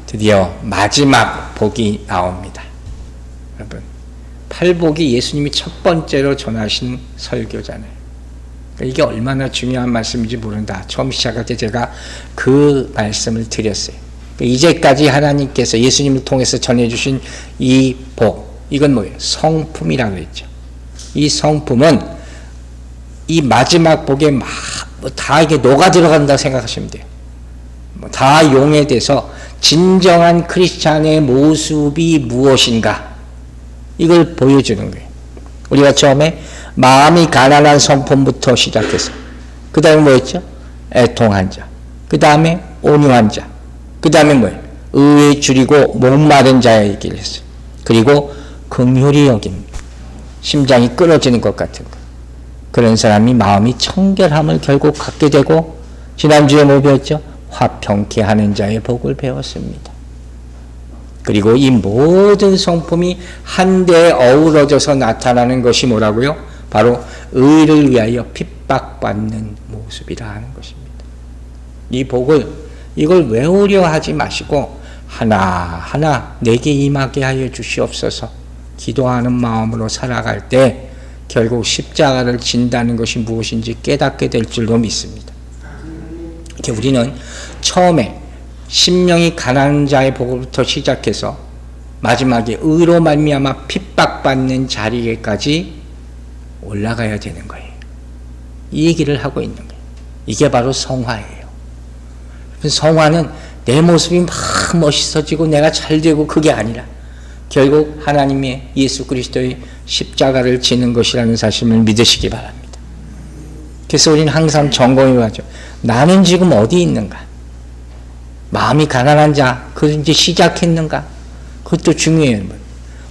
드디어 마지막 복이 나옵니다. 여러분, 팔복이 예수님이 첫 번째로 전하신 설교잖아요. 이게 얼마나 중요한 말씀인지 모른다. 처음 시작할 때 제가 그 말씀을 드렸어요. 이제까지 하나님께서 예수님을 통해서 전해주신 이 복, 이건 뭐예요? 성품이라고 했죠. 이 성품은 이 마지막 복에 다 이게 녹아 들어간다 생각하시면 돼요. 다 용해돼서 진정한 크리스찬의 모습이 무엇인가, 이걸 보여주는 거예요. 우리가 처음에 마음이 가난한 성품부터 시작해서, 그 다음에 뭐였죠? 애통한 자, 그 다음에 온유한 자, 그 다음에 뭐예요? 의에 줄이고 목마른 자의 얘기를 했어요. 그리고 긍휼히 여김, 심장이 끊어지는 것 같은 거. 그런 사람이 마음이 청결함을 결국 갖게 되고, 지난주에 뭐 배웠죠? 화평케 하는 자의 복을 배웠습니다. 그리고 이 모든 성품이 한데 어우러져서 나타나는 것이 뭐라고요? 바로 의를 위하여 핍박받는 모습이라 하는 것입니다. 이 복을, 이걸 외우려 하지 마시고 하나하나 내게 임하게 하여 주시옵소서 기도하는 마음으로 살아갈 때 결국 십자가를 진다는 것이 무엇인지 깨닫게 될 줄로 믿습니다. 이렇게 우리는 처음에 심령이 가난한 자의 복부터 시작해서 마지막에 의로 말미암아 핍박받는 자리에까지 올라가야 되는 거예요. 이 얘기를 하고 있는 거예요. 이게 바로 성화예요. 성화는 내 모습이 막 멋있어지고 내가 잘 되고 그게 아니라 결국 하나님의 예수 그리스도의 십자가를 지는 것이라는 사실을 믿으시기 바랍니다. 그래서 우리는 항상 점검해 봐죠. 나는 지금 어디 있는가? 마음이 가난한 자, 그걸 이제 시작했는가? 그것도 중요해요.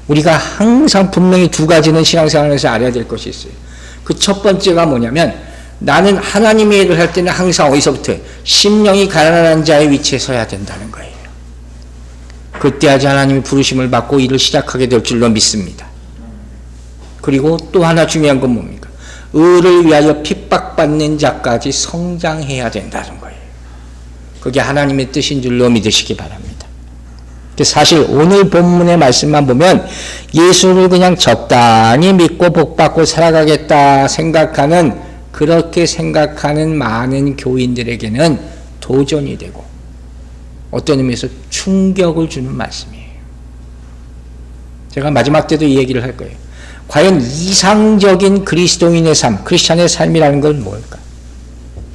우리가 항상 분명히 두 가지는 신앙생활에서 알아야 될 것이 있어요. 그 첫 번째가 뭐냐면, 나는 하나님의 일을 할 때는 항상 어디서부터 심령이 가난한 자의 위치에 서야 된다는 거예요. 그때야지 하나님이 부르심을 받고 일을 시작하게 될 줄로 믿습니다. 그리고 또 하나 중요한 건 뭡니까? 의를 위하여 핍박받는 자까지 성장해야 된다는 거예요. 그게 하나님의 뜻인 줄로 믿으시기 바랍니다. 사실 오늘 본문의 말씀만 보면 예수를 그냥 적당히 믿고 복받고 살아가겠다 생각하는, 그렇게 생각하는 많은 교인들에게는 도전이 되고 어떤 의미에서 충격을 주는 말씀이에요. 제가 마지막 때도 이 얘기를 할 거예요. 과연 이상적인 그리스도인의 삶, 크리스찬의 삶이라는 건 뭘까?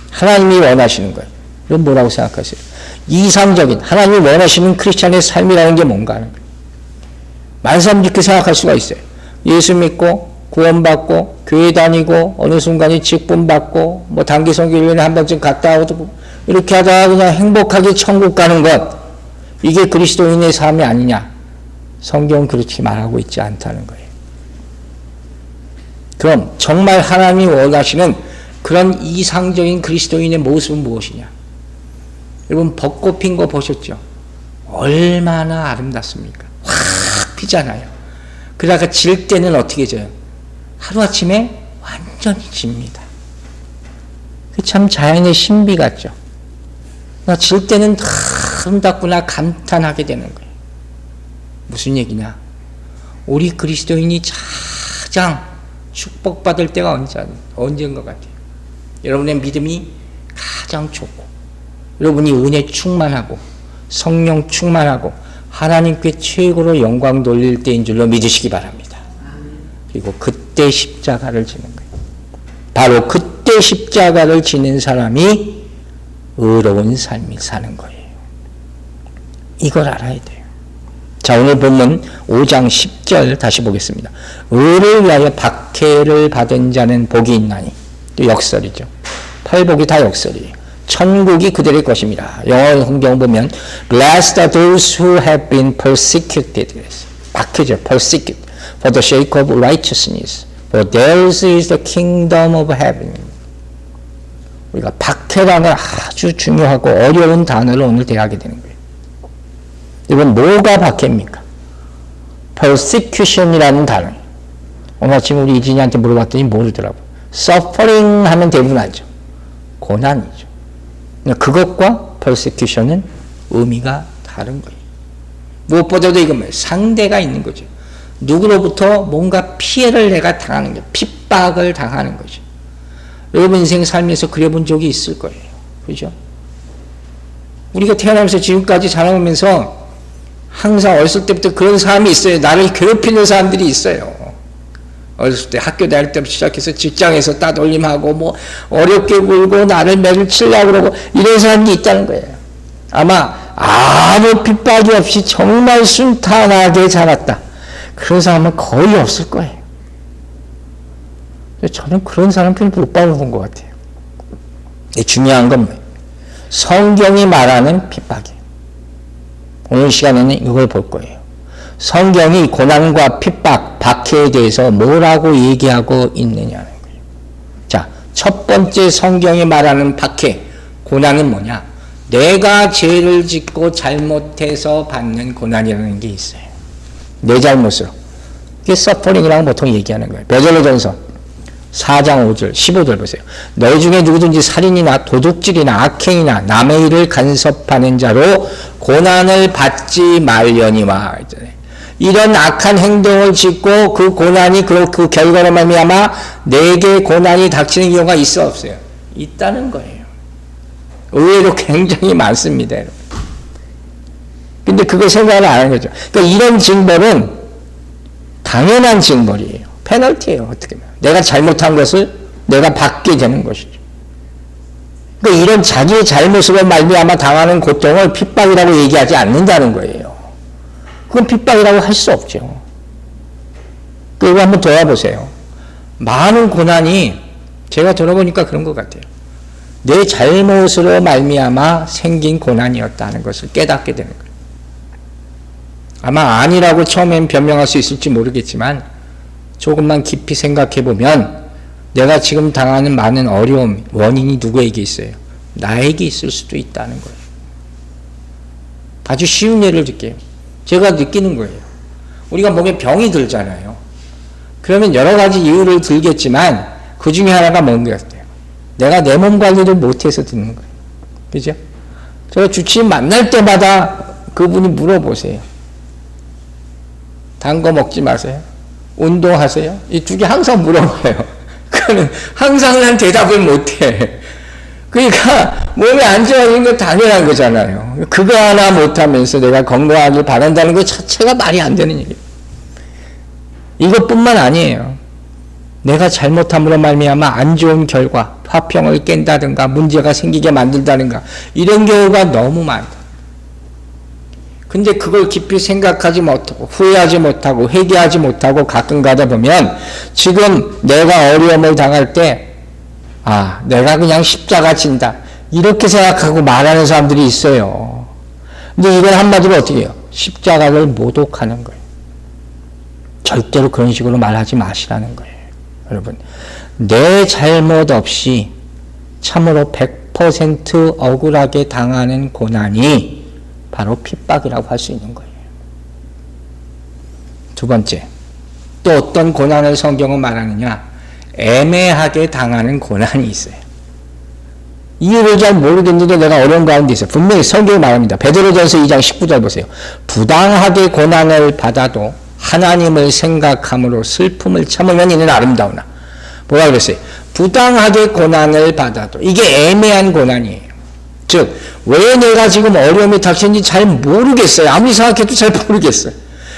하나님이 원하시는 거예요. 이건 뭐라고 생각하세요? 이상적인, 하나님이 원하시는 크리스찬의 삶이라는 게 뭔가 하는 거예요. 많은 사람들이 이렇게 생각할 수가 있어요. 예수 믿고 구원받고 교회 다니고 어느 순간에 직분 받고 뭐 단기 선교 1년에 한 번쯤 갔다 오고 이렇게 하다가 그냥 행복하게 천국 가는 것, 이게 그리스도인의 삶이 아니냐? 성경은 그렇게 말하고 있지 않다는 거예요. 그럼 정말 하나님이 원하시는 그런 이상적인 그리스도인의 모습은 무엇이냐? 여러분, 벚꽃 핀 거 보셨죠? 얼마나 아름답습니까? 확 피잖아요. 그러다가 질 때는 어떻게 져요? 하루아침에 완전히 집니다. 참 자연의 신비 같죠? 질 때는 아름답구나 감탄하게 되는 거예요. 무슨 얘기냐? 우리 그리스도인이 가장 축복받을 때가 언제인 것 같아요? 여러분의 믿음이 가장 좋고, 여러분이 은혜 충만하고 성령 충만하고 하나님께 최고로 영광 돌릴 때인 줄로 믿으시기 바랍니다. 그리고 그때 십자가를 지는 거예요. 바로 그때 십자가를 지는 사람이 의로운 삶을 사는 거예요. 이걸 알아야 돼요. 자, 오늘 본문 5장 10절 다시 보겠습니다. 의를 위하여 박해를 받은 자는 복이 있나니. 또 역설이죠. 팔복이 다 역설이에요. 천국이 그들의 것입니다. 영어 성경 보면 Blessed are those who have been persecuted. 박해죠. persecute for the sake of righteousness. For theirs is the kingdom of heaven. 우리가 박해라는 아주 중요하고 어려운 단어를 오늘 대하게 되는 거예요. 이건 뭐가 박해입니까? persecution이라는 단어. 오늘 아침 우리 이진이한테 물어봤더니 모르더라고요. suffering 하면 대부분 알죠. 고난이죠. 그것과 persecution은 의미가 다른 거예요. 무엇보다도 이건 뭐예요? 상대가 있는 거죠. 누구로부터 뭔가 피해를 내가 당하는 거예요. 핍박을 당하는 거죠. 여러분 인생 살면서 그려본 적이 있을 거예요. 그죠? 우리가 태어나면서 지금까지 자라오면서 항상 어렸을 때부터 그런 사람이 있어요. 나를 괴롭히는 사람들이 있어요. 어렸을 때 학교 다닐 때부터 시작해서 직장에서 따돌림하고 뭐 어렵게 굴고 나를 매를 치려고 그러고 이런 사람이 있다는 거예요. 아마 아무 핍박이 없이 정말 순탄하게 자랐다. 그런 사람은 거의 없을 거예요. 저는 그런 사람 별로 못 봐본 것 같아요. 중요한 건 뭐예요? 성경이 말하는 핍박이에요. 오늘 시간에는 이걸 볼 거예요. 성경이 고난과 핍박, 박해에 대해서 뭐라고 얘기하고 있느냐는 거예요. 자, 첫 번째 성경이 말하는 박해, 고난은 뭐냐? 내가 죄를 짓고 잘못해서 받는 고난이라는 게 있어요. 내 잘못으로. 이게 서퍼링이라고 보통 얘기하는 거예요. 베드로전서 4장 5절, 15절 보세요. 너희 중에 누구든지 살인이나 도둑질이나 악행이나 남의 일을 간섭하는 자로 고난을 받지 말려니와. 이런 악한 행동을 짓고 그 고난이 그 결과로 말미암아 내게 고난이 닥치는 경우가 있어 없어요? 있다는 거예요. 의외로 굉장히 많습니다. 여러분. 근데 그걸 생각을 안 하는 거죠. 그러니까 이런 징벌은 당연한 징벌이에요. 페널티예요. 어떻게 보면. 내가 잘못한 것을 내가 받게 되는 것이죠. 그러니까 이런 자기의 잘못으로 말미암아 당하는 고통을 핍박이라고 얘기하지 않는다는 거예요. 그건 핍박이라고 할 수 없죠. 그리고 한번 돌아보세요. 많은 고난이 제가 들어보니까 그런 것 같아요. 내 잘못으로 말미암아 생긴 고난이었다는 것을 깨닫게 되는 거예요. 아마 아니라고 처음엔 변명할 수 있을지 모르겠지만 조금만 깊이 생각해 보면 내가 지금 당하는 많은 어려움, 원인이 누구에게 있어요? 나에게 있을 수도 있다는 거예요. 아주 쉬운 예를 들게요. 제가 느끼는 거예요. 우리가 몸에 병이 들잖아요. 그러면 여러 가지 이유를 들겠지만 그 중에 하나가 뭔 것 같아요? 내가 내 몸 관리를 못해서 드는 거예요. 그죠? 제가 주치의 만날 때마다 그분이 물어보세요. 단 거 먹지 마세요. 운동하세요. 이 두 개 항상 물어봐요. 그거는 항상 난 대답을 못해. 그러니까 몸이 안 좋아지는 건 당연한 거잖아요. 그거 하나 못하면서 내가 건강하길 바란다는 것 자체가 말이 안 되는 얘기예요. 이것뿐만 아니에요. 내가 잘못함으로 말미암아 안 좋은 결과, 화평을 깬다든가 문제가 생기게 만든다든가 이런 경우가 너무 많다. 근데 그걸 깊이 생각하지 못하고 후회하지 못하고 회개하지 못하고 가끔 가다 보면 지금 내가 어려움을 당할 때 내가 그냥 십자가 진다 이렇게 생각하고 말하는 사람들이 있어요. 근데 이건 한마디로 어떻게 해요? 십자가를 모독하는 거예요. 절대로 그런 식으로 말하지 마시라는 거예요. 여러분, 내 잘못 없이 참으로 100% 억울하게 당하는 고난이 바로 핍박이라고 할 수 있는 거예요. 두 번째, 또 어떤 고난을 성경은 말하느냐? 애매하게 당하는 고난이 있어요. 이유를 잘 모르겠는데 내가 어려운 가운데 있어요. 분명히 성경이 말합니다. 베드로전서 2장 19절 보세요. 부당하게 고난을 받아도 하나님을 생각함으로 슬픔을 참으면 이는 아름다우나. 뭐라 그랬어요? 부당하게 고난을 받아도. 이게 애매한 고난이에요. 즉, 왜 내가 지금 어려움이 닥쳤는지 잘 모르겠어요. 아무리 생각해도 잘 모르겠어요.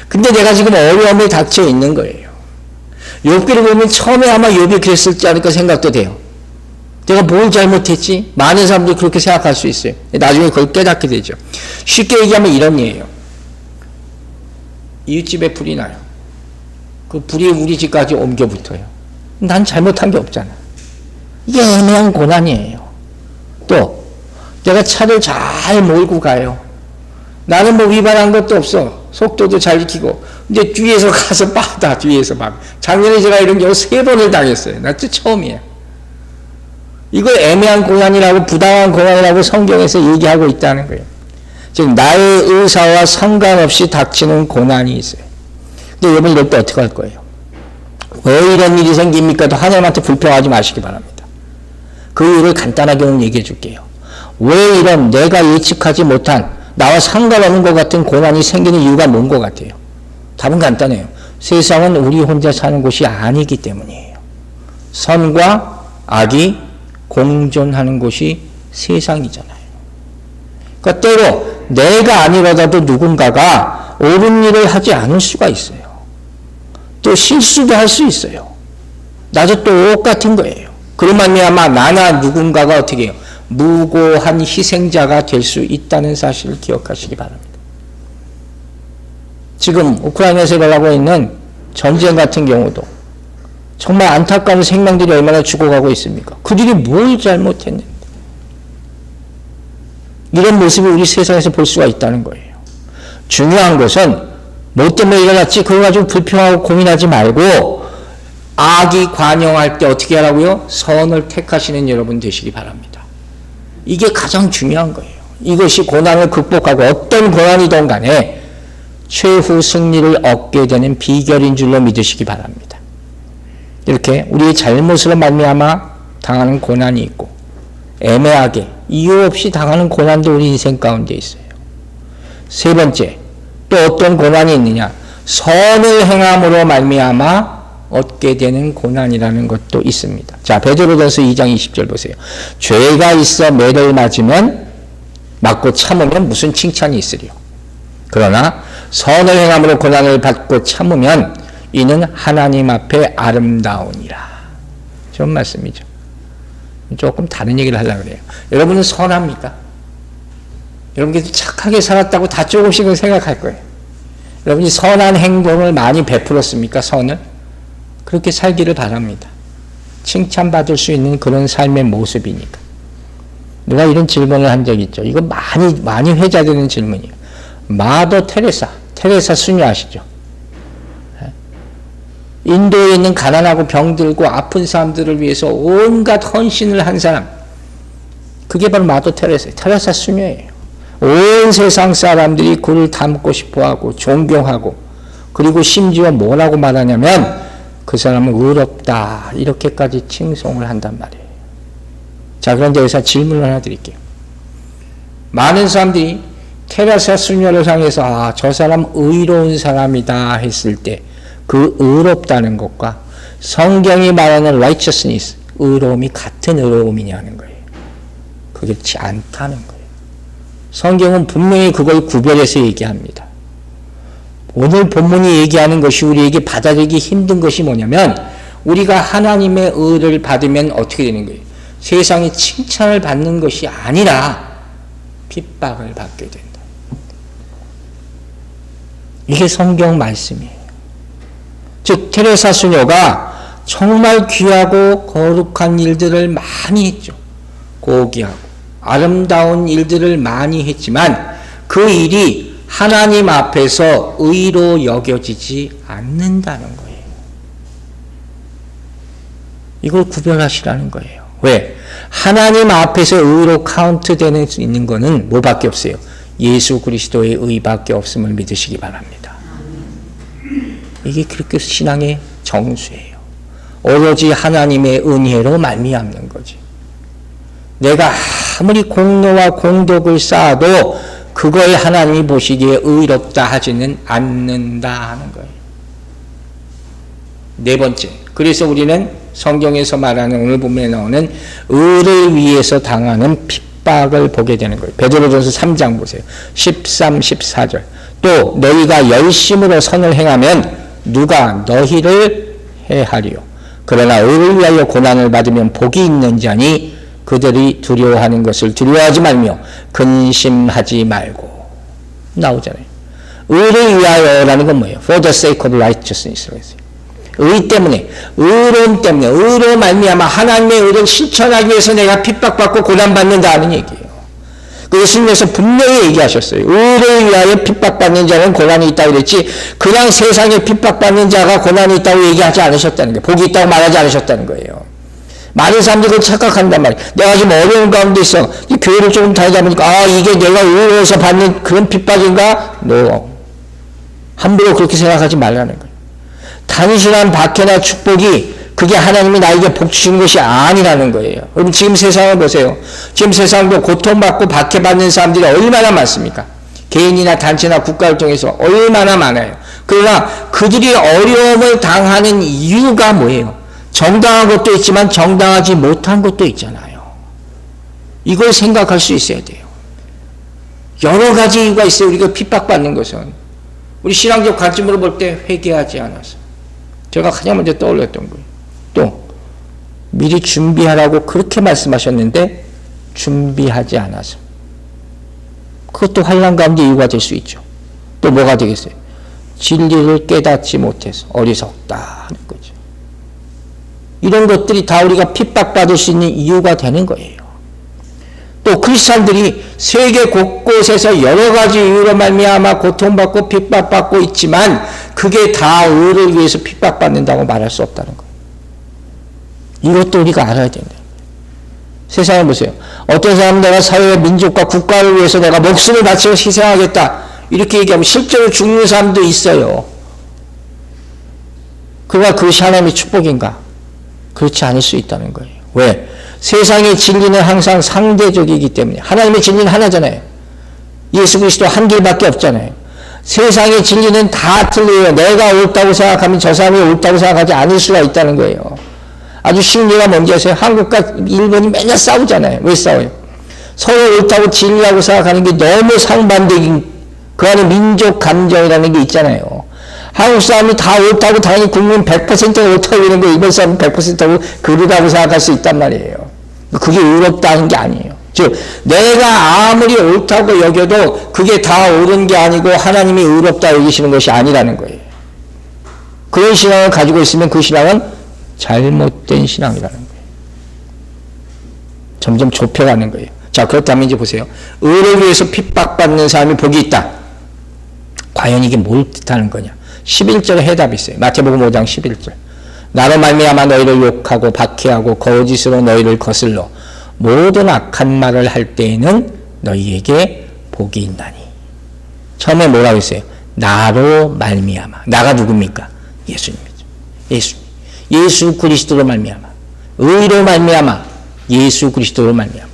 근데 내가 지금 어려움에 닥쳐 있는 거예요. 욥기를 보면 처음에 아마 욥이 그랬을지 않을까 생각도 돼요. 내가 뭘 잘못했지? 많은 사람들이 그렇게 생각할 수 있어요. 나중에 그걸 깨닫게 되죠. 쉽게 얘기하면 이런 예예요. 이웃집에 불이 나요. 그 불이 우리 집까지 옮겨 붙어요. 난 잘못한 게 없잖아. 이게 애매한 고난이에요. 또 내가 차를 잘 몰고 가요. 나는 뭐 위반한 것도 없어. 속도도 잘 지키고. 이제 뒤에서 가서 빠다. 뒤에서 막. 작년에 제가 이런 경우 3번을 당했어요. 나 또 처음이에요. 이걸 애매한 고난이라고 부당한 고난이라고 성경에서 얘기하고 있다는 거예요. 즉 나의 의사와 상관없이 닥치는 고난이 있어요. 근데 여러분 이럴 때 어떻게 할 거예요? 왜 이런 일이 생깁니까? 또 하나님한테 불평하지 마시기 바랍니다. 그 이유를 간단하게 오늘 얘기해 줄게요. 왜 이런 내가 예측하지 못한 나와 상관없는 것 같은 고난이 생기는 이유가 뭔 것 같아요? 답은 간단해요. 세상은 우리 혼자 사는 곳이 아니기 때문이에요. 선과 악이 공존하는 곳이 세상이잖아요. 그러니까 때로 내가 아니라도 누군가가 옳은 일을 하지 않을 수가 있어요. 또 실수도 할 수 있어요. 나도 똑같은 거예요. 그런 말미암아 나나 누군가가 어떻게 해요? 무고한 희생자가 될 수 있다는 사실을 기억하시기 바랍니다. 지금 우크라이나에서 일어나고 있는 전쟁 같은 경우도 정말 안타까운 생명들이 얼마나 죽어가고 있습니까? 그들이 뭘 잘못했는데 이런 모습을 우리 세상에서 볼 수가 있다는 거예요. 중요한 것은 뭐 때문에 일어났지 그거 가지고 불평하고 고민하지 말고 악이 관영할 때 어떻게 하라고요? 선을 택하시는 여러분 되시기 바랍니다. 이게 가장 중요한 거예요. 이것이 고난을 극복하고 어떤 고난이든 간에 최후 승리를 얻게 되는 비결인 줄로 믿으시기 바랍니다. 이렇게 우리의 잘못으로 말미암아 당하는 고난이 있고 애매하게 이유 없이 당하는 고난도 우리 인생 가운데 있어요. 세 번째, 또 어떤 고난이 있느냐? 선을 행함으로 말미암아 얻게 되는 고난이라는 것도 있습니다. 자, 베드로전서 2장 20절 보세요. 죄가 있어 매를 맞고 참으면 무슨 칭찬이 있으리요. 그러나 선을 행함으로 고난을 받고 참으면 이는 하나님 앞에 아름다우니라. 좋은 말씀이죠. 조금 다른 얘기를 하려고 그래요. 여러분은 선합니까? 여러분께서 착하게 살았다고 다 조금씩은 생각할 거예요. 여러분이 선한 행동을 많이 베풀었습니까? 선을? 그렇게 살기를 바랍니다. 칭찬받을 수 있는 그런 삶의 모습이니까. 누가 이런 질문을 한 적이 있죠. 이거 많이 회자되는 질문이에요. 마더 테레사 수녀 아시죠? 인도에 있는 가난하고 병들고 아픈 사람들을 위해서 온갖 헌신을 한 사람. 그게 바로 마더 테레사 수녀예요. 온 세상 사람들이 그를 닮고 싶어하고 존경하고 그리고 심지어 뭐라고 말하냐면 그 사람은 의롭다 이렇게까지 칭송을 한단 말이에요. 자, 그런데 여기서 질문을 하나 드릴게요. 많은 사람들이 테레사 수녀를 향해서 저 사람 의로운 사람이다 했을 때 그 의롭다는 것과 성경이 말하는 righteousness, 의로움이 같은 의로움이냐는 거예요. 그렇지 않다는 거예요. 성경은 분명히 그걸 구별해서 얘기합니다. 오늘 본문이 얘기하는 것이 우리에게 받아들이기 힘든 것이 뭐냐면 우리가 하나님의 의를 받으면 어떻게 되는 거예요? 세상이 칭찬을 받는 것이 아니라 핍박을 받게 된다. 이게 성경 말씀이에요. 즉 테레사 수녀가 정말 귀하고 거룩한 일들을 많이 했죠. 고귀하고 아름다운 일들을 많이 했지만 그 일이 하나님 앞에서 의로 여겨지지 않는다는 거예요. 이걸 구별하시라는 거예요. 왜? 하나님 앞에서 의로 카운트되는 수 있는 것은 뭐밖에 없어요? 예수 그리스도의 의밖에 없음을 믿으시기 바랍니다. 이게 그렇게 신앙의 정수예요. 오로지 하나님의 은혜로 말미암는 거지. 내가 아무리 공로와 공덕을 쌓아도 그걸 하나님이 보시기에 의롭다 하지는 않는다 하는 거예요. 네 번째, 그래서 우리는 성경에서 말하는 오늘 본문에 나오는 의를 위해서 당하는 핍박을 보게 되는 거예요. 베드로전서 3장 보세요. 13, 14절. 또 너희가 열심으로 선을 행하면 누가 너희를 해하리요. 그러나 의를 위하여 고난을 받으면 복이 있는 자니 그들이 두려워하는 것을 두려워하지 말며 근심하지 말고. 나오잖아요. 의를 위하여라는 건 뭐예요? For the sake of righteousness. 의 때문에, 의로움 때문에, 의로 말미암아 하나님의 의를 실천하기 위해서 내가 핍박받고 고난받는다는 얘기예요. 예수님께서 분명히 얘기하셨어요. 의를 위하여 핍박받는 자는 고난이 있다고 그랬지 그냥 세상에 핍박받는 자가 고난이 있다고 얘기하지 않으셨다는 거예요. 복이 있다고 말하지 않으셨다는 거예요. 많은 사람들이 그걸 착각한단 말이에요. 내가 지금 어려운 가운데 있어. 이 교회를 조금 다니다 보니까 이게 내가 의로워서 받는 그런 핍박인가? No. 함부로 그렇게 생각하지 말라는 거예요. 단순한 박해나 축복이 그게 하나님이 나에게 복 주신 것이 아니라는 거예요. 여러분 지금 세상을 보세요. 지금 세상도 고통받고 박해받는 사람들이 얼마나 많습니까? 개인이나 단체나 국가를 통해서 얼마나 많아요. 그러나 그들이 어려움을 당하는 이유가 뭐예요? 정당한 것도 있지만 정당하지 못한 것도 있잖아요. 이걸 생각할 수 있어야 돼요. 여러 가지 이유가 있어요. 우리가 핍박받는 것은. 우리 신앙적 관점으로 볼 때 회개하지 않아서. 제가 가장 먼저 떠올렸던 거예요. 또 미리 준비하라고 그렇게 말씀하셨는데 준비하지 않아서. 그것도 환난 가운데 이유가 될 수 있죠. 또 뭐가 되겠어요? 진리를 깨닫지 못해서 어리석다 하는 거죠. 이런 것들이 다 우리가 핍박받을 수 있는 이유가 되는 거예요. 또 크리스찬들이 세계 곳곳에서 여러 가지 이유로 말미암아 고통받고 핍박받고 있지만 그게 다 의를 위해서 핍박받는다고 말할 수 없다는 거예요. 이것도 우리가 알아야 된다. 세상을 보세요. 어떤 사람은 내가 사회, 민족과 국가를 위해서 내가 목숨을 바치고 희생하겠다 이렇게 얘기하면 실제로 죽는 사람도 있어요. 그가 그것이 하나님의 축복인가? 그렇지 않을 수 있다는 거예요. 왜? 세상의 진리는 항상 상대적이기 때문에. 하나님의 진리는 하나잖아요. 예수 그리스도 한 길밖에 없잖아요. 세상의 진리는 다 틀려요. 내가 옳다고 생각하면 저 사람이 옳다고 생각하지 않을 수가 있다는 거예요. 아주 쉬운 예가 뭔지 아세요? 한국과 일본이 맨날 싸우잖아요. 왜 싸워요? 서로 옳다고 진리라고 생각하는 게 너무 상반된 그 안에 민족 감정이라는 게 있잖아요. 한국 사람이 다 옳다고 당연히 국민 100%가 옳다고 이러는 거 일본 사람은 100%고 그르다고 생각할 수 있단 말이에요. 그게 의롭다는 게 아니에요. 즉 내가 아무리 옳다고 여겨도 그게 다 옳은 게 아니고 하나님이 의롭다 여기시는 것이 아니라는 거예요. 그런 신앙을 가지고 있으면 그 신앙은 잘못된 신앙이라는 거예요. 점점 좁혀가는 거예요. 자, 그렇다면 이제 보세요. 의를 위해서 핍박받는 사람이 복이 있다. 과연 이게 뭘 뜻하는 거냐? 11절에 해답이 있어요. 마태복음 5장 11절. 나로 말미암아 너희를 욕하고 박해하고 거짓으로 너희를 거슬러 모든 악한 말을 할 때에는 너희에게 복이 있나니. 처음에 뭐라고 했어요? 나로 말미암아. 나가 누굽니까? 예수님이죠. 예수 그리스도로 말미암아. 의로 말미암아. 예수 그리스도로 말미암아.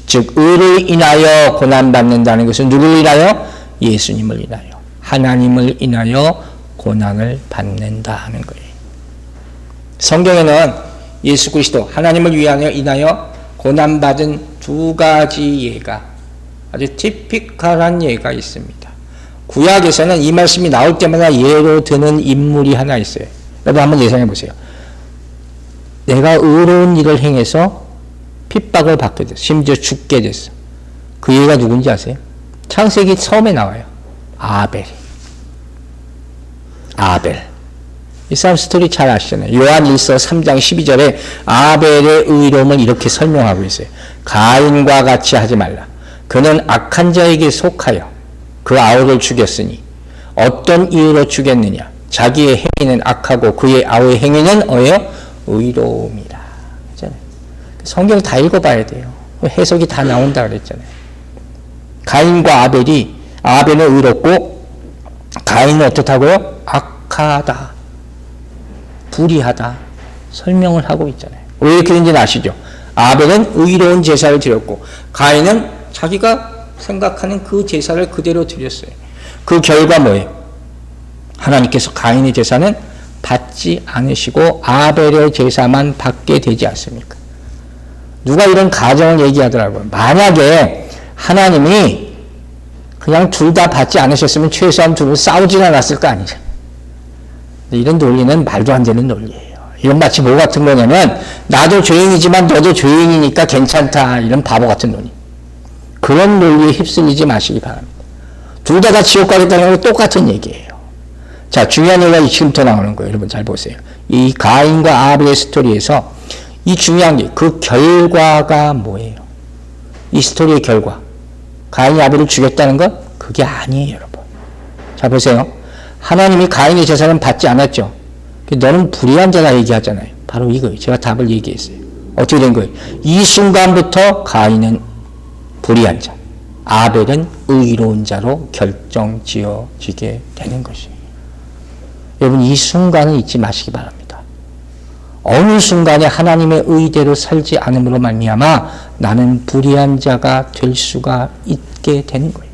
즉 의를 인하여 고난받는다는 것은 누구를 인하여? 예수님을 인하여. 하나님을 인하여 고난을 받는다 하는 거예요. 성경에는 예수 그리스도 하나님을 인하여 고난받은 두 가지 예가 아주 티피컬한 예가 있습니다. 구약에서는 이 말씀이 나올 때마다 예로 드는 인물이 하나 있어요. 여러분 한번 예상해 보세요. 내가 의로운 일을 행해서 핍박을 받게 됐어. 심지어 죽게 됐어. 그 예가 누군지 아세요? 창세기 처음에 나와요. 아벨. 이 사람 스토리 잘 아시잖아요. 요한일서 3장 12절에 아벨의 의로움을 이렇게 설명하고 있어요. 가인과 같이 하지 말라. 그는 악한 자에게 속하여 그 아우를 죽였으니 어떤 이유로 죽였느냐? 자기의 행위는 악하고 그의 아우의 행위는 의로움이라. 그렇잖아요. 성경 다 읽어봐야 돼요. 해석이 다 나온다 그랬잖아요. 가인과 아벨은 의롭고 가인은 어떻다고요? 악하다. 불의하다. 설명을 하고 있잖아요. 왜 이렇게 된지는 아시죠? 아벨은 의로운 제사를 드렸고 가인은 자기가 생각하는 그 제사를 그대로 드렸어요. 그 결과 뭐예요? 하나님께서 가인의 제사는 받지 않으시고 아벨의 제사만 받게 되지 않습니까? 누가 이런 가정을 얘기하더라고요. 만약에 하나님이 그냥 둘 다 받지 않으셨으면 최소한 둘은 싸우진 않았을 거 아니죠. 이런 논리는 말도 안 되는 논리예요. 이건 마치 뭐 같은 거냐면 나도 죄인이지만 너도 죄인이니까 괜찮다. 이런 바보 같은 논리. 그런 논리에 휩쓸리지 마시기 바랍니다. 둘 다 지옥 가겠다는 건 똑같은 얘기예요. 자, 중요한 얘기가 지금부터 나오는 거예요. 여러분 잘 보세요. 이 가인과 아벨의 스토리에서 이 중요한 게 그 결과가 뭐예요? 이 스토리의 결과. 가인이 아벨을 죽였다는 것? 그게 아니에요, 여러분. 자, 보세요. 하나님이 가인의 제사는 받지 않았죠. 너는 불의한 자다 얘기하잖아요. 바로 이거예요. 제가 답을 얘기했어요. 어떻게 된 거예요? 이 순간부터 가인은 불의한 자, 아벨은 의로운 자로 결정지어지게 되는 것이에요. 여러분 이 순간을 잊지 마시기 바랍니다. 어느 순간에 하나님의 의대로 살지 않음으로 말미암아 나는 불의한 자가 될 수가 있게 되는 거예요.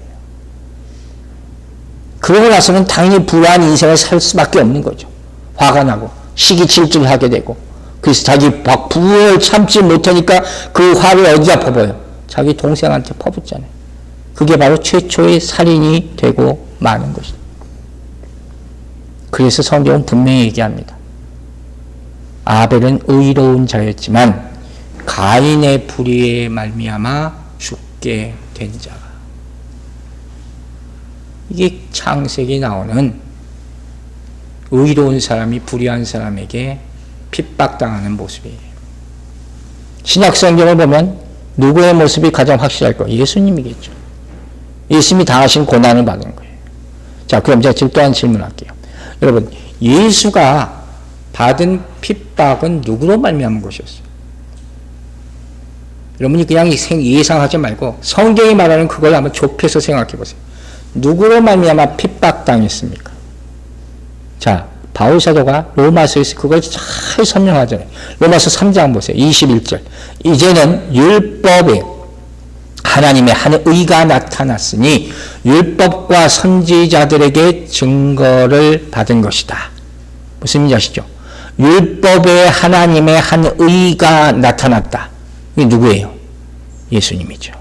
그러고 나서는 당연히 불안한 인생을 살 수밖에 없는 거죠. 화가 나고 시기질투하게 되고, 그래서 자기 부을 참지 못하니까 그 화를 어디다 퍼부어요? 자기 동생한테 퍼붓잖아요. 그게 바로 최초의 살인이 되고 마는 것이죠. 그래서 성경은 분명히 얘기합니다. 아벨은 의로운 자였지만 가인의 불의에 말미암아 죽게 된 자가. 이게 창세기에 나오는 의로운 사람이 불의한 사람에게 핍박당하는 모습이에요. 신약 성경을 보면 누구의 모습이 가장 확실할 거예요? 예수님이겠죠. 예수님이 당하신 고난을 받은 거예요. 자, 그럼 제가 또 한 질문할게요. 여러분, 예수가 받은 핍박은 누구로 말미암은 것이었어요? 여러분이 그냥 예상하지 말고 성경이 말하는 그걸 한번 좁혀서 생각해 보세요. 누구로 말미암아 핍박당했습니까? 자, 바울 사도가 로마서에서 그걸 잘 설명하잖아요. 로마서 3장 보세요. 21절. 이제는 율법에 하나님의 한 의가 나타났으니 율법과 선지자들에게 증거를 받은 것이다. 무슨 말인지 아시죠? 율법에 하나님의 한 의가 나타났다. 이게 누구예요? 예수님이죠.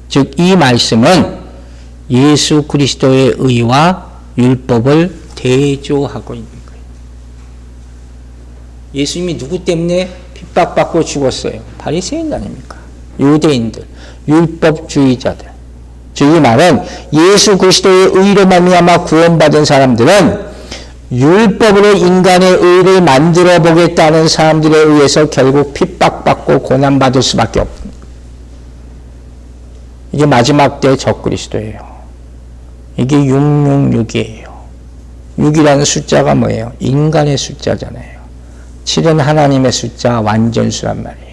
즉, 이 말씀은 예수 그리스도의 의와 율법을 대조하고 있는 거예요. 예수님이 누구 때문에 핍박받고 죽었어요? 바리새인 아닙니까? 유대인들, 율법주의자들. 즉, 이 말은 예수 그리스도의 의로 말미암아 구원받은 사람들은 율법으로 인간의 의를 만들어 보겠다는 사람들에 의해서 결국 핍박받고 고난받을 수밖에 없습니다. 이게 마지막 때의 적그리스도예요. 이게 666이에요. 6이라는 숫자가 뭐예요? 인간의 숫자잖아요. 7은 하나님의 숫자, 완전수란 말이에요.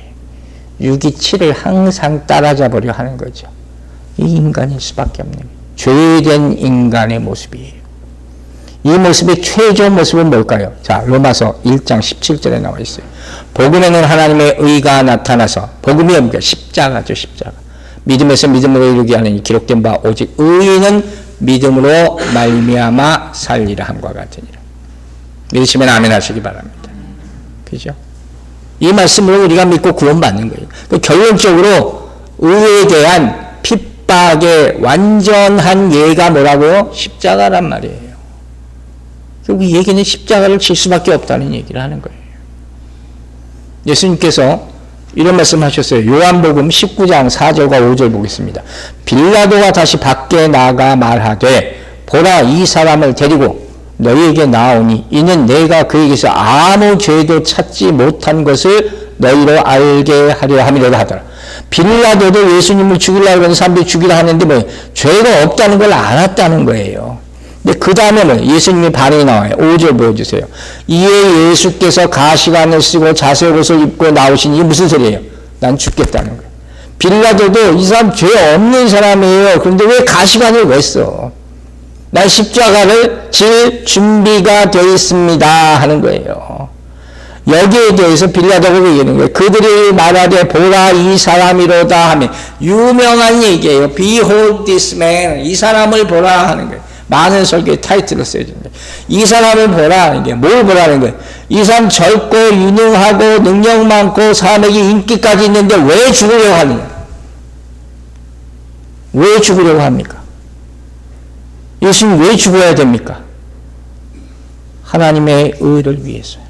6이 7을 항상 따라잡으려 하는 거죠. 이 인간일 수밖에 없는 거예요. 죄된 인간의 모습이에요. 이 모습의 최저 모습은 뭘까요? 자, 로마서 1장 17절에 나와 있어요. 복음에는 하나님의 의가 나타나서, 복음이 뭡니까? 십자가죠, 십자가. 믿음에서 믿음으로 이루게 하는 기록된 바 오직 의인은 믿음으로 말미암아 살리라 함과 같으니라. 믿으시면 아멘 하시기 바랍니다. 그죠? 이 말씀으로 우리가 믿고 구원받는 거예요. 결론적으로 의에 대한 핍박의 완전한 예가 뭐라고요? 십자가란 말이에요. 결국 이 얘기는 십자가를 칠 수밖에 없다는 얘기를 하는 거예요. 예수님께서 이런 말씀하셨어요. 요한복음 19장 4절과 5절 보겠습니다. 빌라도가 다시 밖에 나가 말하되 보라, 이 사람을 데리고 너희에게 나오니 이는 내가 그에게서 아무 죄도 찾지 못한 것을 너희로 알게 하려 함이라고 하더라. 빌라도도 예수님을 죽이려고 하는 사람들이 죽이려 하는데 뭐 죄가 없다는 걸 알았다는 거예요. 근데 그 다음에는 예수님의 반응이 나와요. 5절 보여주세요. 이에 예수께서 가시관을 쓰고 자색 옷을 입고 나오시니 이게 무슨 소리예요? 난 죽겠다는 거예요. 빌라도도 이 사람 죄 없는 사람이에요. 그런데 왜 가시관을 왜 써? 난 십자가를 질 준비가 되어 있습니다 하는 거예요. 여기에 대해서 빌라도가 얘기하는 거예요. 그들이 말하되 보라, 이 사람이로다 하면 유명한 얘기예요. Behold this man. 이 사람을 보라 하는 거예요. 많은 설교의 타이틀을 써줍니다. 이 사람을 보라. 이게 뭘 보라는 거예요? 이 사람 젊고 유능하고 능력 많고 사람에게 인기까지 있는데 왜 죽으려고 하느냐? 왜 죽으려고 합니까? 예수님 왜 죽어야 됩니까? 하나님의 의를 위해서요.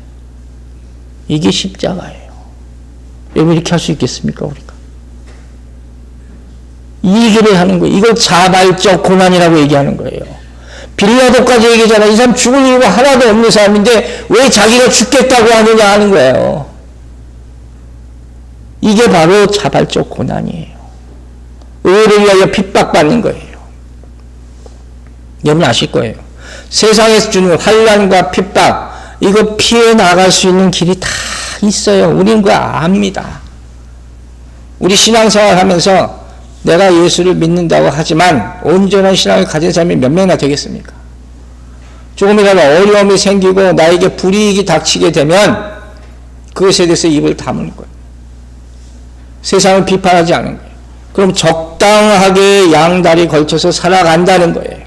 이게 십자가예요. 여러분 이렇게 할 수 있겠습니까? 우리가 이 얘기를 하는 거예요. 이걸 자발적 고난이라고 얘기하는 거예요. 빌라도까지 얘기잖아. 이 사람 죽을 이유가 하나도 없는 사람인데 왜 자기가 죽겠다고 하느냐 하는 거예요. 이게 바로 자발적 고난이에요. 의를 위하여 핍박받는 거예요. 여러분 아실 거예요. 세상에서 주는 환난과 핍박, 이거 피해 나갈 수 있는 길이 다 있어요. 우리는 그거 압니다. 우리 신앙생활 하면서 내가 예수를 믿는다고 하지만 온전한 신앙을 가진 사람이 몇 명이나 되겠습니까? 조금이라도 어려움이 생기고 나에게 불이익이 닥치게 되면 그것에 대해서 입을 다물 거예요. 세상을 비판하지 않은 거예요. 그럼 적당하게 양다리 걸쳐서 살아간다는 거예요.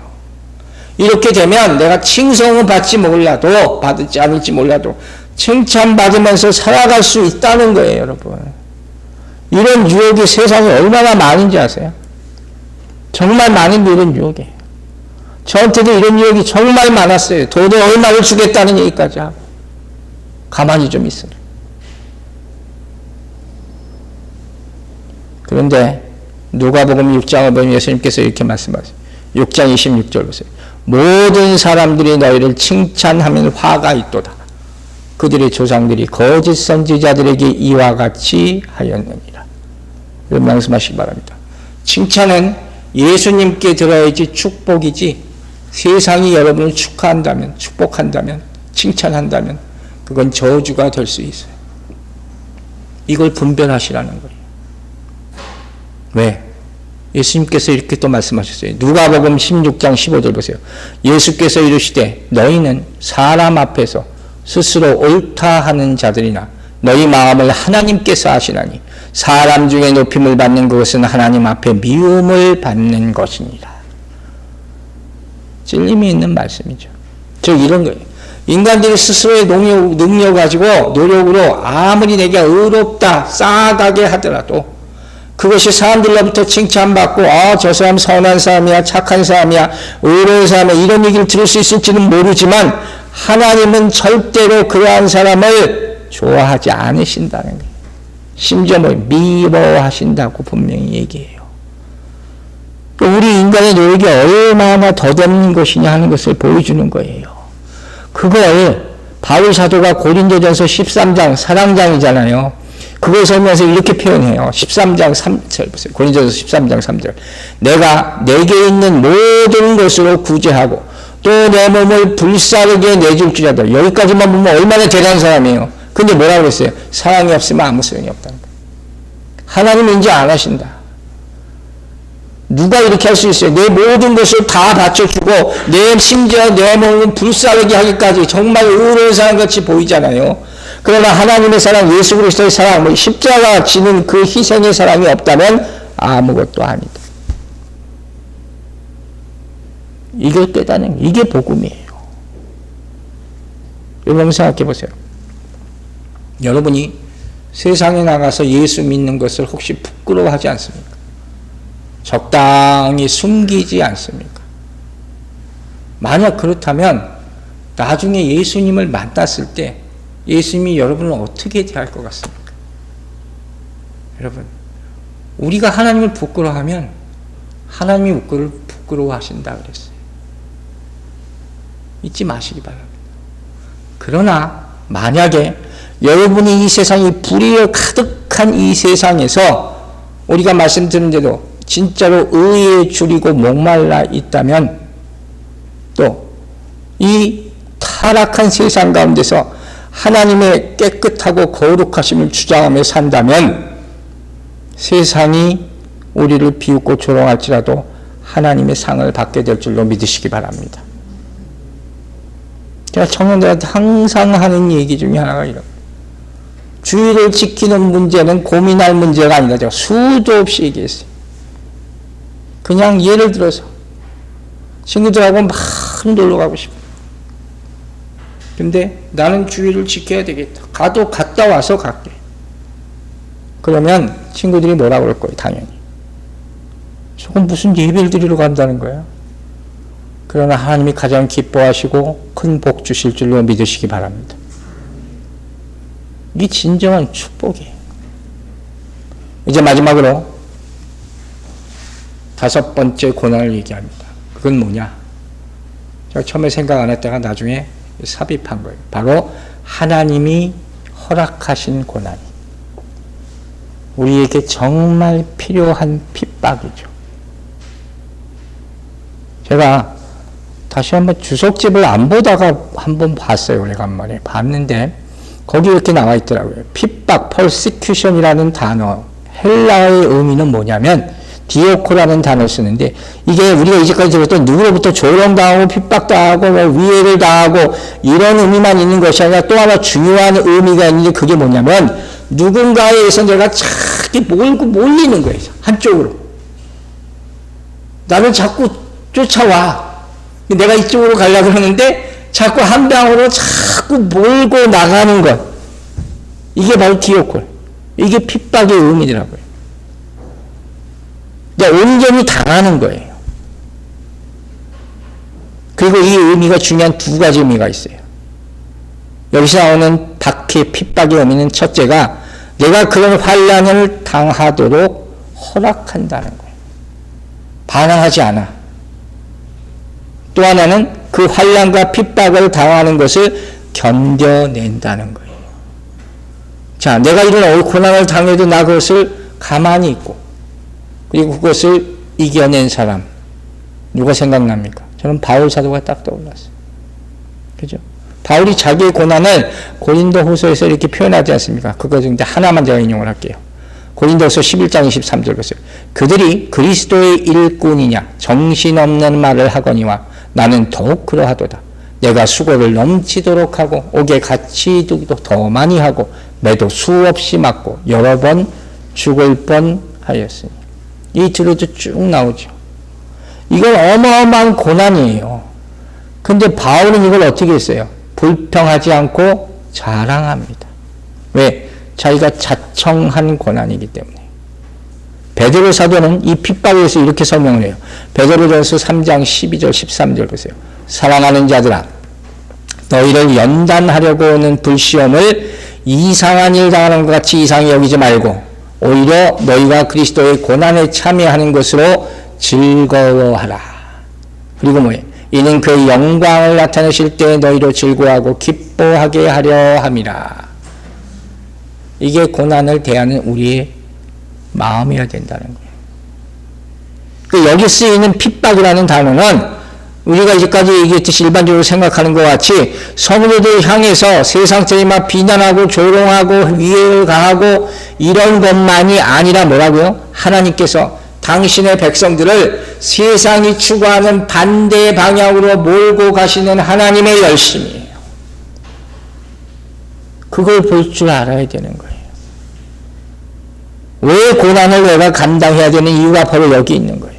이렇게 되면 내가 칭송은 받지 몰라도, 받지 않을지 몰라도 칭찬받으면서 살아갈 수 있다는 거예요, 여러분. 이런 유혹이 세상에 얼마나 많은지 아세요? 정말 많은 이런 유혹이에요. 저한테도 이런 유혹이 정말 많았어요. 돈을 얼마를 주겠다는 얘기까지 하고. 가만히 좀 있어요. 그런데 누가복음 6장을 보면 예수님께서 이렇게 말씀하세요. 6장 26절 보세요. 모든 사람들이 너희를 칭찬하면 화가 있도다. 그들의 조상들이 거짓 선지자들에게 이와 같이 하였느니라. 이런 말씀하시기 바랍니다. 칭찬은 예수님께 들어야지 축복이지, 세상이 여러분을 축하한다면, 축복한다면, 칭찬한다면 그건 저주가 될 수 있어요. 이걸 분별하시라는 거예요. 왜? 예수님께서 이렇게 또 말씀하셨어요. 누가복음 16장 15절 보세요. 예수께서 이르시되 너희는 사람 앞에서 스스로 옳다 하는 자들이나 너희 마음을 하나님께서 아시나니 사람 중에 높임을 받는 것은 하나님 앞에 미움을 받는 것이니라. 찔림이 있는 말씀이죠. 즉 이런 거예요. 인간들이 스스로의 능력 가지고 노력으로 아무리 내게 의롭다 쌓아가게 하더라도 그것이 사람들로부터 칭찬받고 저 사람 선한 사람이야, 착한 사람이야, 의로운 사람이야, 이런 얘기를 들을 수 있을지는 모르지만 하나님은 절대로 그러한 사람을 좋아하지 않으신다는 거예요. 심지어 미워하신다고 분명히 얘기해요. 우리 인간의 노력이 얼마나 더없는 것이냐 하는 것을 보여주는 거예요. 그걸 바울 사도가 고린도전서 13장 사랑장이잖아요. 그걸 설명해서 이렇게 표현해요. 13장 3절 보세요. 고린도전서 13장 3절. 내가 내게 있는 모든 것으로 구제하고 또 내 몸을 불사르게 내줄 줄 알다. 여기까지만 보면 얼마나 대단한 사람이에요. 근데 뭐라고 그랬어요? 사랑이 없으면 아무 소용이 없다는 거예요. 하나님은 이제 안 하신다. 누가 이렇게 할 수 있어요? 내 모든 것을 다 바쳐주고 심지어 내 몸을 불사르게 하기까지 정말 의로운 사람같이 보이잖아요. 그러나 하나님의 사랑, 예수 그리스도의 사랑, 십자가 지는 그 희생의 사랑이 없다면 아무것도 아니다. 이걸 깨닫는, 이게 복음이에요. 여러분 생각해 보세요. 여러분이 세상에 나가서 예수 믿는 것을 혹시 부끄러워하지 않습니까? 적당히 숨기지 않습니까? 만약 그렇다면 나중에 예수님을 만났을 때 예수님이 여러분을 어떻게 대할 것 같습니까? 여러분, 우리가 하나님을 부끄러워하면 하나님이 우리를 부끄러워하신다 그랬어요. 잊지 마시기 바랍니다. 그러나 만약에 여러분이 이 세상이 불의가 가득한 이 세상에서 우리가 말씀드린 대로 진짜로 의에 줄이고 목말라 있다면 또 이 타락한 세상 가운데서 하나님의 깨끗하고 거룩하심을 주장하며 산다면 세상이 우리를 비웃고 조롱할지라도 하나님의 상을 받게 될 줄로 믿으시기 바랍니다. 제가 청년들한테 항상 하는 얘기 중에 하나가 이런, 주의를 지키는 문제는 고민할 문제가 아니다. 제가 수도 없이 얘기했어요. 그냥 예를 들어서 친구들하고 막 놀러 가고 싶어. 근데 나는 주의를 지켜야 되겠다. 갔다 와서 갈게. 그러면 친구들이 뭐라고 그럴 거예요, 당연히. 저건 무슨 예배를 드리러 간다는 거야. 그러나 하나님이 가장 기뻐하시고 큰 복 주실 줄로 믿으시기 바랍니다. 이게 진정한 축복이에요. 이제 마지막으로 5번째 고난을 얘기합니다. 그건 뭐냐? 제가 처음에 생각 안 했다가 나중에 삽입한 거예요. 바로 하나님이 허락하신 고난. 우리에게 정말 필요한 핍박이죠. 제가 다시 한번 주석집을 안 보다가 한번 봤어요. 오래간만에 봤는데 거기 이렇게 나와 있더라고요. 핍박, persecution이라는 단어, 헬라어의 의미는 뭐냐면 디오코라는 단어를 쓰는데 이게 우리가 이제까지 들었던 누구로부터 조롱당하고 핍박당하고 위해를 당하고 이런 의미만 있는 것이 아니라 또 하나 중요한 의미가 있는데 그게 뭐냐면 누군가에 의해서 내가 자꾸 몰고 몰리는 거예요. 한쪽으로. 나를 자꾸 쫓아와. 내가 이쪽으로 가려고 그러는데 자꾸 한 방으로 자꾸 몰고 나가는 것. 이게 바로 디오콜. 이게 핍박의 의미더라고요. 온전히 당하는 거예요. 그리고 이 의미가 중요한 두 가지 의미가 있어요. 여기서 나오는 박해, 핍박의 의미는 첫째가 내가 그런 환난을 당하도록 허락한다는 거예요. 반항하지 않아. 또 하나는 그 환난과 핍박을 당하는 것을 견뎌낸다는 거예요. 자, 내가 이런 고난을 당해도 나 그것을 가만히 있고 그리고 그것을 이겨낸 사람 누가 생각납니까? 저는 바울 사도가 딱 떠올랐어요. 그죠? 바울이 자기의 고난을 고린도 후서에서 이렇게 표현하지 않습니까? 그거 중에 하나만 제가 인용을 할게요. 고린도서 11장 23절 보세요. 그들이 그리스도의 일꾼이냐 정신없는 말을 하거니와 나는 더욱 그러하도다. 내가 수고를 넘치도록 하고 옥에 갇히기도 더 많이 하고 매도 수없이 맞고 여러 번 죽을 뻔하였으니. 이 뒤로도 쭉 나오죠. 이건 어마어마한 고난이에요. 근데 바울은 이걸 어떻게 했어요? 불평하지 않고 자랑합니다. 왜? 자기가 자청한 고난이기 때문에. 베드로 사도는 이 핍박에서 이렇게 설명을 해요. 베드로전서 3장 12절 13절 보세요. 사랑하는 자들아 너희를 연단하려고 오는 불시험을 이상한 일 당하는 것 같이 이상히 여기지 말고 오히려 너희가 그리스도의 고난에 참여하는 것으로 즐거워하라. 그리고 뭐예요? 이는 그의 영광을 나타내실 때 너희로 즐거워하고 기뻐하게 하려 함이라. 이게 고난을 대하는 우리의 마음이어야 된다는 거예요. 여기 쓰이는 핍박이라는 단어는 우리가 이제까지 얘기했듯이 일반적으로 생각하는 것 같이 성도들 향해서 세상적인 막 비난하고 조롱하고 위해를 가하고 이런 것만이 아니라 뭐라고요? 하나님께서 당신의 백성들을 세상이 추구하는 반대 방향으로 몰고 가시는 하나님의 열심이에요. 그걸 볼 줄 알아야 되는 거예요. 왜 고난을 내가 감당해야 되는 이유가 바로 여기 있는 거예요.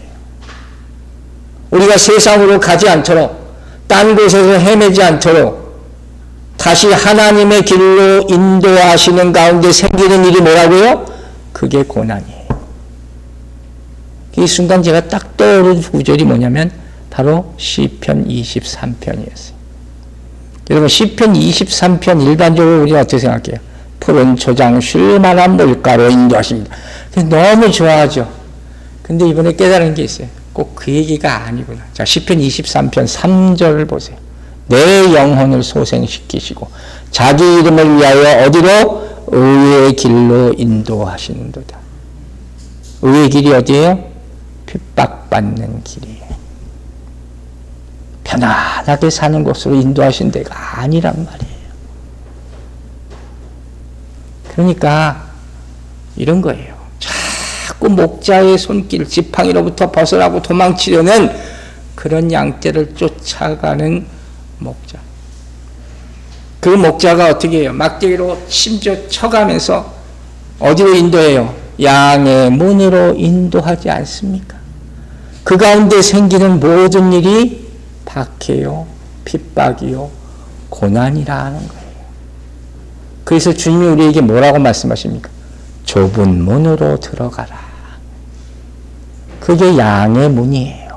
우리가 세상으로 가지 않도록 딴 곳에서 헤매지 않도록 다시 하나님의 길로 인도하시는 가운데 생기는 일이 뭐라고요? 그게 고난이에요. 이 순간 제가 딱 떠오른 구절이 뭐냐면 바로 시편 23편이었어요. 여러분 시편 23편 일반적으로 우리가 어떻게 생각해요? 푸른 초장 쉴만한 물가로 인도하십니다. 너무 좋아하죠. 근데 이번에 깨달은 게 있어요. 꼭 그 얘기가 아니구나. 자, 시편 23편 3절을 보세요. 내 영혼을 소생시키시고 자기 이름을 위하여 어디로? 의의 길로 인도하시는도다. 의의 길이 어디예요? 핍박받는 길이에요. 편안하게 사는 곳으로 인도하신 데가 아니란 말이에요. 그러니까 이런 거예요. 자꾸 목자의 손길, 지팡이로부터 벗어나고 도망치려는 그런 양떼를 쫓아가는 목자. 그 목자가 어떻게 해요? 막대기로 심지어 쳐가면서 어디로 인도해요? 양의 문으로 인도하지 않습니까? 그 가운데 생기는 모든 일이 박해요, 핍박이요, 고난이라는 거예요. 그래서 주님이 우리에게 뭐라고 말씀하십니까? 좁은 문으로 들어가라. 그게 양의 문이에요.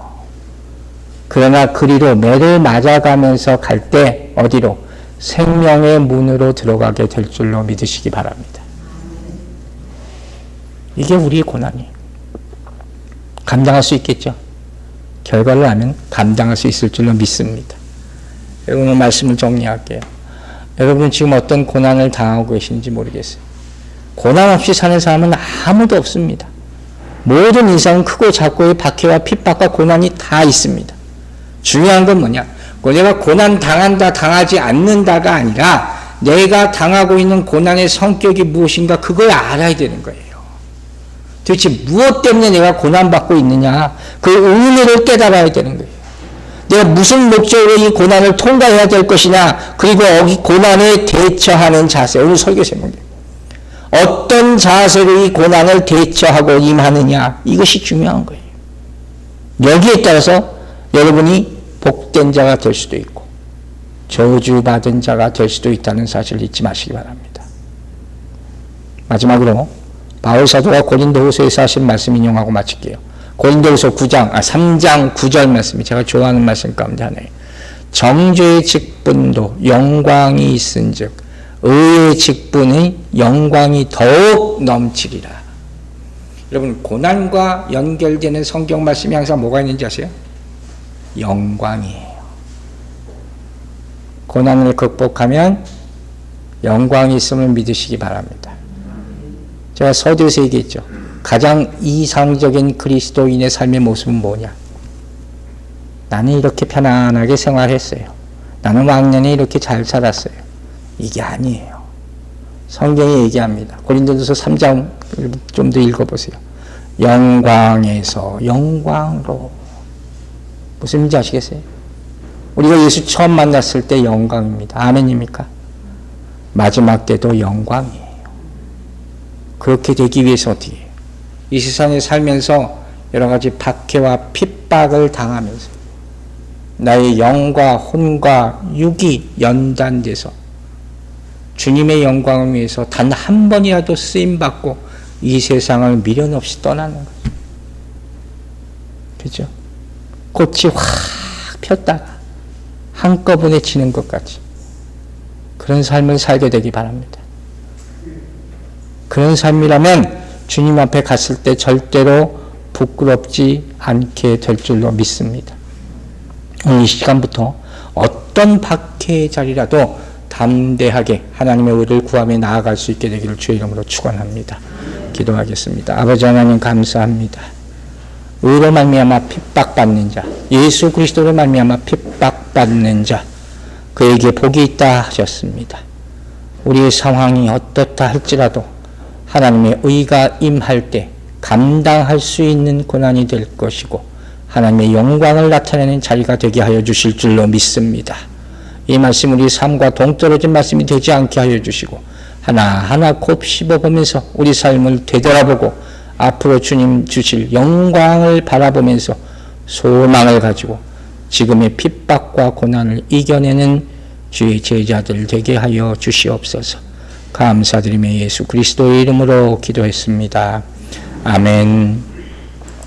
그러나 그리로 매를 맞아가면서 갈 때 어디로? 생명의 문으로 들어가게 될 줄로 믿으시기 바랍니다. 이게 우리의 고난이에요. 감당할 수 있겠죠? 결과를 알면 감당할 수 있을 줄로 믿습니다. 오늘 말씀을 정리할게요. 여러분은 지금 어떤 고난을 당하고 계신지 모르겠어요. 고난 없이 사는 사람은 아무도 없습니다. 모든 인생은 크고 작고의 박해와 핍박과 고난이 다 있습니다. 중요한 건 뭐냐? 내가 고난 당한다, 당하지 않는다가 아니라 내가 당하고 있는 고난의 성격이 무엇인가 그걸 알아야 되는 거예요. 도대체 무엇 때문에 내가 고난받고 있느냐? 그 의미를 깨달아야 되는 거예요. 내가 무슨 목적으로 이 고난을 통과해야 될 것이냐? 그리고 이 고난에 대처하는 자세. 오늘 설교 제목이에요. 어떤 자세로 이 고난을 대처하고 임하느냐? 이것이 중요한 거예요. 여기에 따라서 여러분이 복된 자가 될 수도 있고 저주받은 자가 될 수도 있다는 사실을 잊지 마시기 바랍니다. 마지막으로 바울 사도가 고린도후서에서 하신 말씀 인용하고 마칠게요. 고린도후서 3장 9절 말씀이 제가 좋아하는 말씀 가운데 하나예요. 정죄의 직분도 영광이 있은즉 의의 직분의 영광이 더욱 넘치리라. 여러분, 고난과 연결되는 성경 말씀이 항상 뭐가 있는지 아세요? 영광이에요. 고난을 극복하면 영광이 있음을 믿으시기 바랍니다. 제가 서두에서 얘기했죠. 가장 이상적인 그리스도인의 삶의 모습은 뭐냐? 나는 이렇게 편안하게 생활했어요. 나는 왕년에 이렇게 잘 살았어요. 이게 아니에요. 성경이 얘기합니다. 고린도전서 3장 좀 더 읽어보세요. 영광에서 영광으로. 무슨 말인지 아시겠어요? 우리가 예수 처음 만났을 때 영광입니다. 아멘입니까? 마지막 때도 영광이에요. 그렇게 되기 위해서 어떻게 해요? 이 세상에 살면서 여러 가지 박해와 핍박을 당하면서 나의 영과 혼과 육이 연단돼서 주님의 영광을 위해서 단 한 번이라도 쓰임받고 이 세상을 미련 없이 떠나는 거죠. 그죠? 꽃이 확 폈다가 한꺼번에 지는 것 같이 그런 삶을 살게 되기 바랍니다. 그런 삶이라면 주님 앞에 갔을 때 절대로 부끄럽지 않게 될 줄로 믿습니다. 오늘 이 시간부터 어떤 박해의 자리라도 담대하게 하나님의 의를 구하며 나아갈 수 있게 되기를 주의 이름으로 축원합니다. 기도하겠습니다. 아버지 하나님 감사합니다. 의로 말미암아 핍박받는 자, 예수 그리스도로 말미암아 핍박받는 자, 그에게 복이 있다 하셨습니다. 우리의 상황이 어떻다 할지라도 하나님의 의가 임할 때 감당할 수 있는 고난이 될 것이고 하나님의 영광을 나타내는 자리가 되게 하여 주실 줄로 믿습니다. 이 말씀 우리 삶과 동떨어진 말씀이 되지 않게 하여 주시고 하나하나 곱씹어보면서 우리 삶을 되돌아보고 앞으로 주님 주실 영광을 바라보면서 소망을 가지고 지금의 핍박과 고난을 이겨내는 주의 제자들 되게 하여 주시옵소서. 감사드리며 예수 그리스도의 이름으로 기도했습니다. 아멘.